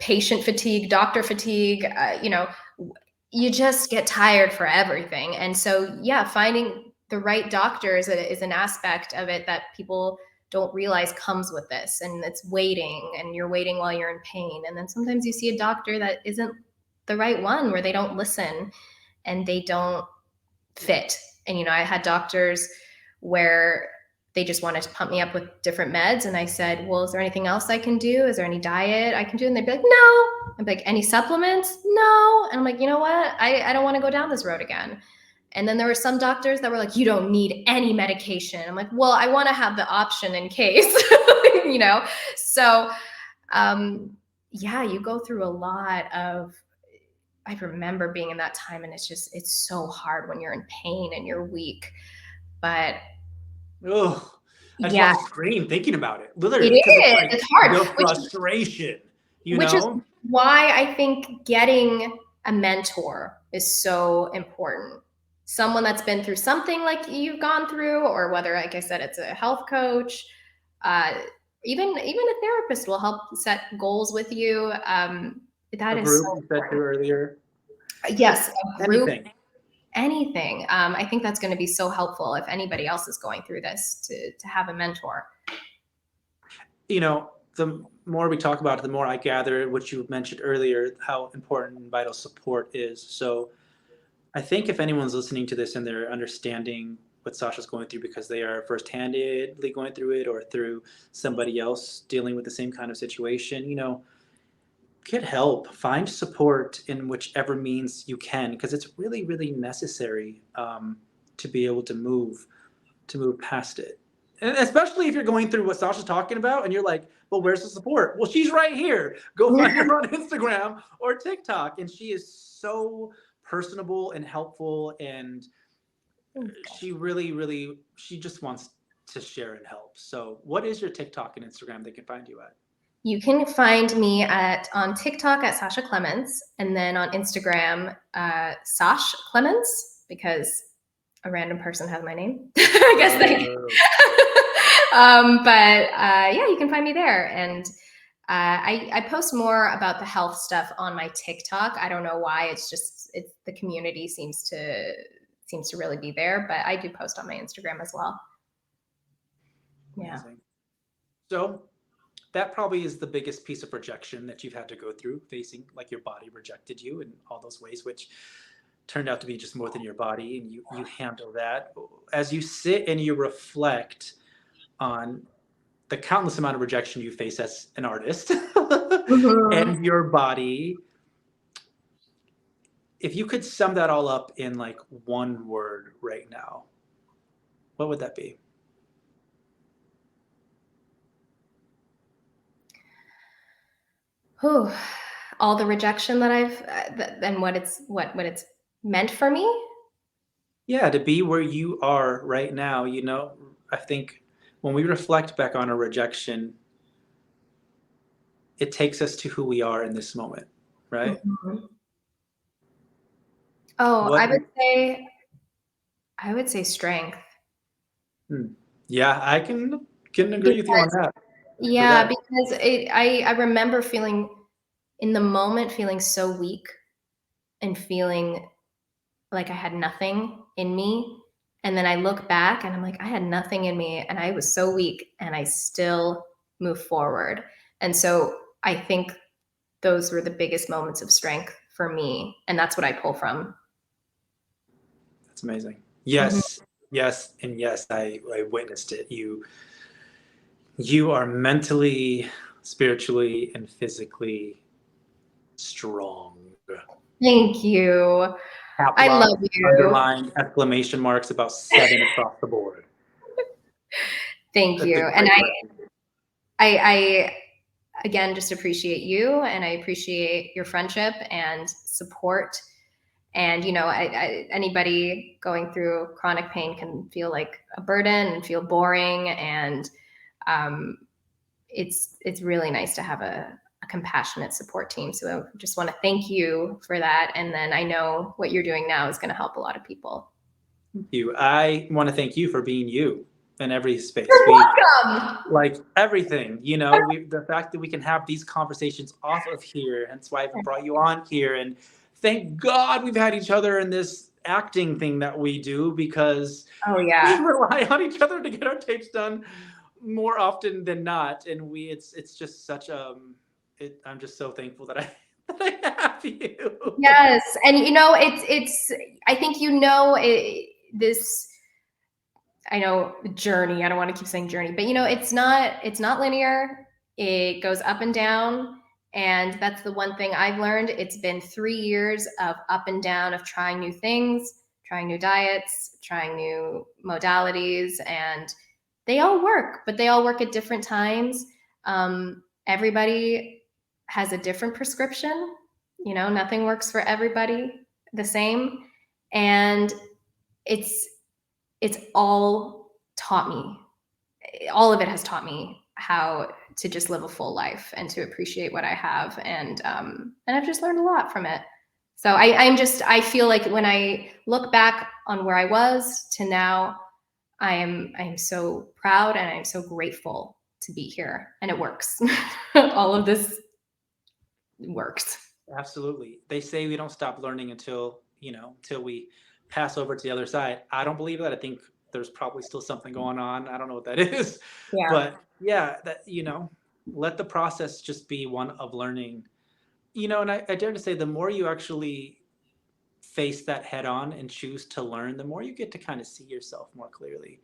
patient fatigue, doctor fatigue, you just get tired for everything. And so, yeah, finding the right doctor is an aspect of it that people don't realize comes with this. And it's waiting, and you're waiting while you're in pain. And then sometimes you see a doctor that isn't the right one, where they don't listen and they don't fit. And, I had doctors where they just wanted to pump me up with different meds. And I said, well, is there anything else I can do? Is there any diet I can do? And they'd be like, no. I'm like, any supplements? No. And I'm like, you know what? I don't want to go down this road again. And then there were some doctors that were like, you don't need any medication. I'm like, well, I want to have the option in case, So, yeah, you go through a lot of, I remember being in that time, and it's so hard when you're in pain and you're weak. But Oh, I just yeah, want to scream thinking about it, it literally, because it's is. like It's hard. the frustration, Which is why I think getting a mentor is so important. Someone that's been through something like you've gone through, or whether, like I said, it's a health coach, even a therapist will help set goals with you. That a is group so you said to earlier. yes, a group, Anything. I think that's going to be so helpful if anybody else is going through this to have a mentor. The more we talk about it, the more I gather what you mentioned earlier, how important and vital support is. So I think if anyone's listening to this and they're understanding what Sasha's going through because they are first-handedly going through it or through somebody else dealing with the same kind of situation, get help, find support in whichever means you can, because it's really, really necessary to be able to move past it. And especially if you're going through what Sasha's talking about and you're like, well, where's the support? Well, she's right here. Go find her on Instagram or TikTok. And she is so personable and helpful. And she really, really, she just wants to share and help. So what is your TikTok and Instagram they can find you at? You can find me on TikTok at Sasha Clements, and then on Instagram, Sasha Clements, because a random person has my name. I guess yeah, you can find me there. And I post more about the health stuff on my TikTok. I don't know why. It's the community seems to really be there, but I do post on my Instagram as well. Yeah. Amazing. So that probably is the biggest piece of rejection that you've had to go through, facing like your body rejected you in all those ways, which turned out to be just more than your body, and you handle that. As you sit and you reflect on the countless amount of rejection you face as an artist and your body, if you could sum that all up in like one word right now, what would that be? All the rejection that and what it's meant for me. Yeah, to be where you are right now. I think when we reflect back on a rejection, it takes us to who we are in this moment, right? Mm-hmm. Oh, What? I would say strength. Yeah, I can agree with you on that. Yeah, because I remember feeling in the moment, feeling so weak and feeling like I had nothing in me. And then I look back and I'm like, I had nothing in me and I was so weak and I still moved forward. And so I think those were the biggest moments of strength for me. And that's what I pull from. That's amazing. Yes. Yes, and yes, I witnessed it. You are mentally, spiritually, and physically strong. Thank you. Cap I love lock, you. underlined, exclamation marks, about 7 across the board. Thank That's a you. And great question. I again just appreciate you, and I appreciate your friendship and support. And anybody going through chronic pain can feel like a burden and feel boring, and um, it's really nice to have a compassionate support team. So I just want to thank you for that. And then I know what you're doing now is going to help a lot of people. Thank you. I want to thank you for being you in every space. You're welcome. Like everything, the fact that we can have these conversations off of here, hence why I even brought you on here. And thank God we've had each other in this acting thing that we do, because Oh we yeah. rely on each other to get our tapes done more often than not. And it's just such I'm just so thankful that I that I have you. Yes, and it's I think this, I know, journey. I don't want to keep saying journey, but it's not linear. It goes up and down, and that's the one thing I've learned. It's been 3 years of up and down, of trying new things, trying new diets, trying new modalities, and they all work, but they all work at different times. Everybody has a different prescription. Nothing works for everybody the same, and it's all taught me, all of it has taught me how to just live a full life and to appreciate what I have. And I've just learned a lot from it. So I feel like when I look back on where I was to now, I am so proud and I'm so grateful to be here, and it works. All of this works. Absolutely. They say we don't stop learning until we pass over to the other side. I don't believe that. I think there's probably still something going on. I don't know what that is. Yeah. But yeah, let the process just be one of learning. And I dare to say, the more you actually face that head on and choose to learn, the more you get to kind of see yourself more clearly.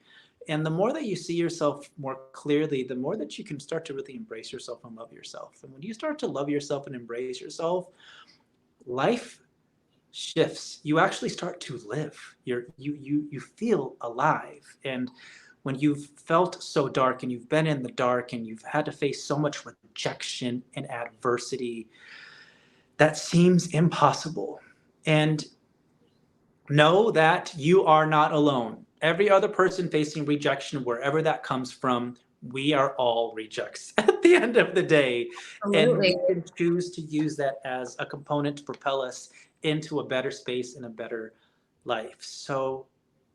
And the more that you see yourself more clearly, the more that you can start to really embrace yourself and love yourself. And when you start to love yourself and embrace yourself, life shifts. You actually start to live. You feel alive. And when you've felt so dark and you've been in the dark and you've had to face so much rejection and adversity, that seems impossible. And know that you are not alone. Every other person facing rejection, wherever that comes from, we are all rejects at the end of the day. And Absolutely. we can choose to use that as a component to propel us into a better space and a better life. So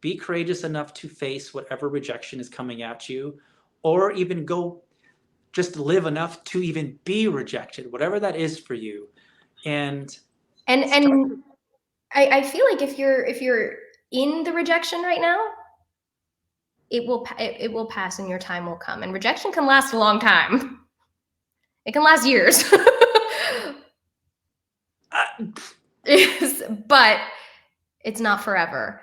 be courageous enough to face whatever rejection is coming at you, or even go just live enough to even be rejected, whatever that is for you. And And start. and I feel like if you're in the rejection right now, it will pass and your time will come. And rejection can last a long time. It can last years. uh, But it's not forever.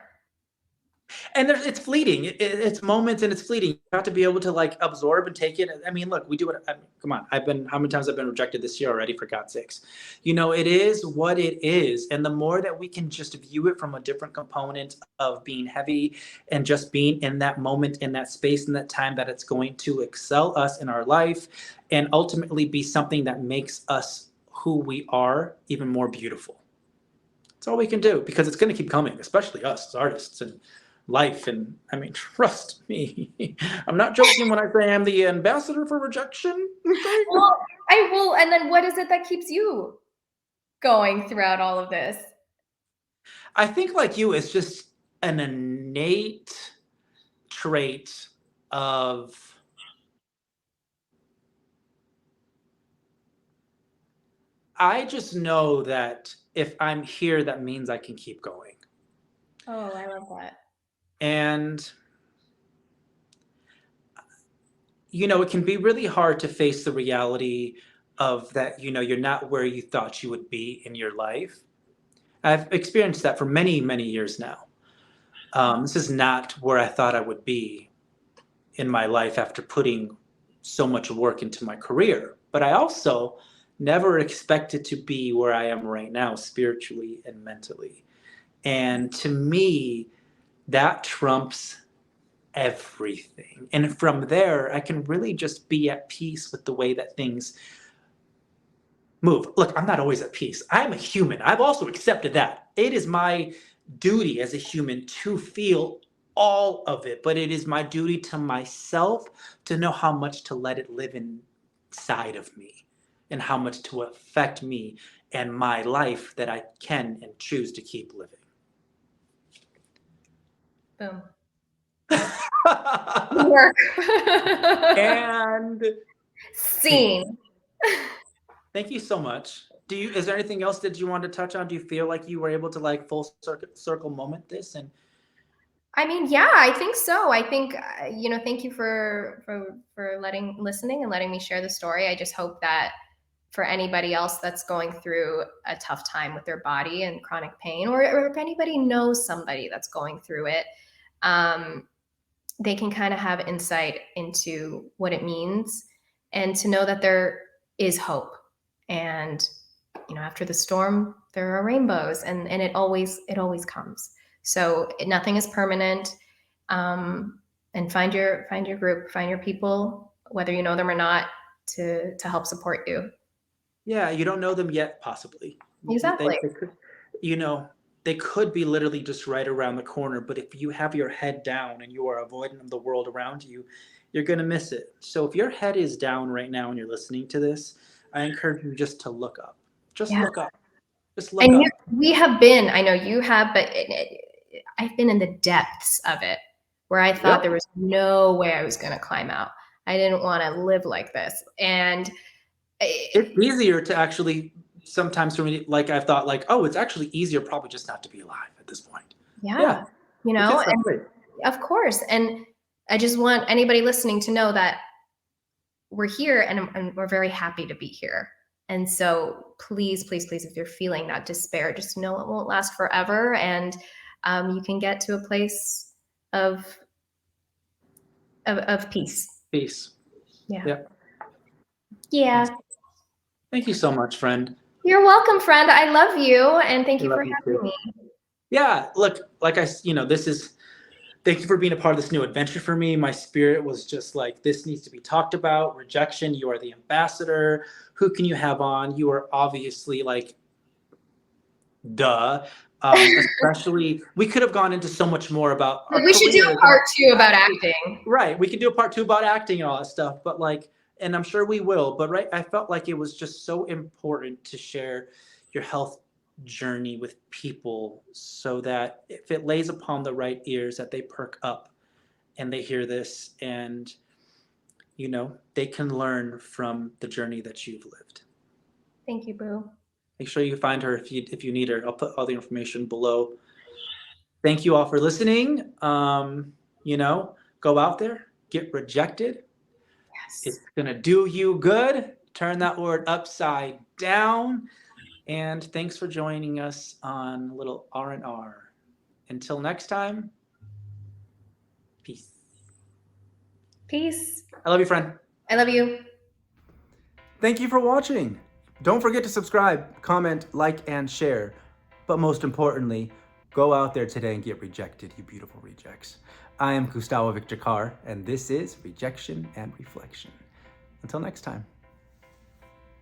and it's fleeting. It's moments and it's fleeting. You have to be able to absorb and take it. I mean, look, we do it. I mean, come on. How many times I've been rejected this year already, for God's sakes. It is what it is. And the more that we can just view it from a different component of being heavy and just being in that moment, in that space, in that time, that it's going to excel us in our life and ultimately be something that makes us who we are even more beautiful. That's all we can do, because it's going to keep coming, especially us as artists and life. And I mean, trust me, I'm not joking when I say I'm the ambassador for rejection. Okay? Well, I will. And then what is it that keeps you going throughout all of this? I think, like you, it's just an innate trait of, I just know that if I'm here, that means I can keep going. Oh, I love that. And it can be really hard to face the reality of that, you're not where you thought you would be in your life. I've experienced that for many, many years now. This is not where I thought I would be in my life after putting so much work into my career. But I also never expected to be where I am right now, spiritually and mentally. And to me, that trumps everything. And from there, I can really just be at peace with the way that things move. Look, I'm not always at peace. I'm a human. I've also accepted that. It is my duty as a human to feel all of it, but it is my duty to myself to know how much to let it live inside of me and how much to affect me and my life that I can and choose to keep living. Boom. Work. And Scene. thank you so much. Is there anything else that you want to touch on? Do you feel like you were able to like full circle moment this? And I mean, yeah, I think so. I think thank you for listening and letting me share the story. I just hope that for anybody else that's going through a tough time with their body and chronic pain, or if anybody knows somebody that's going through it, they can kind of have insight into what it means and to know that there is hope. And after the storm, there are rainbows, and it always comes. So nothing is permanent. And find your group, find your people, whether you know them or not, to help support you. yeah, you don't know them yet, possibly. Exactly. They could, they could be literally just right around the corner. But if you have your head down and you are avoiding the world around you, you're going to miss it. So if your head is down right now and you're listening to this, I encourage you just to look up. Just look up. Just look up. We have been, I know you have, but I've been in the depths of it where I thought there was no way I was going to climb out. I didn't want to live like this. And it's easier to actually sometimes for me, like I've thought like, oh, it's actually easier probably just not to be alive at this point. Yeah. And of course. And I just want anybody listening to know that we're here and we're very happy to be here. And so please, please, please, if you're feeling that despair, just know it won't last forever. And you can get to a place of peace. Peace. Yeah. Yep. Yeah. Thank you so much, friend. You're welcome, friend. I love you. And thank you for having me. Yeah. Look, like thank you for being a part of this new adventure for me. My spirit was just like, this needs to be talked about. Rejection. You are the ambassador. Who can you have on? You are obviously like, duh. Especially, we could have gone into so much more about. We should do a part 2 about acting. Right. We could do a part 2 about acting and all that stuff. But and I'm sure we will. But I felt like it was just so important to share your health journey with people so that if it lays upon the right ears, that they perk up and they hear this and they can learn from the journey that you've lived. Thank you, boo. Make sure you find her if you need her. I'll put all the information below. Thank you all for listening. Go out there, get rejected. Yes. It's gonna do you good. Turn that word upside down. And thanks for joining us on a little R&R. Until next time, peace. Peace. I love you, friend. I love you. Thank you for watching. Don't forget to subscribe, comment, like, and share. But most importantly, go out there today and get rejected, you beautiful rejects. I am Gustavo Victor Carr, and this is Rejection and Reflection. Until next time.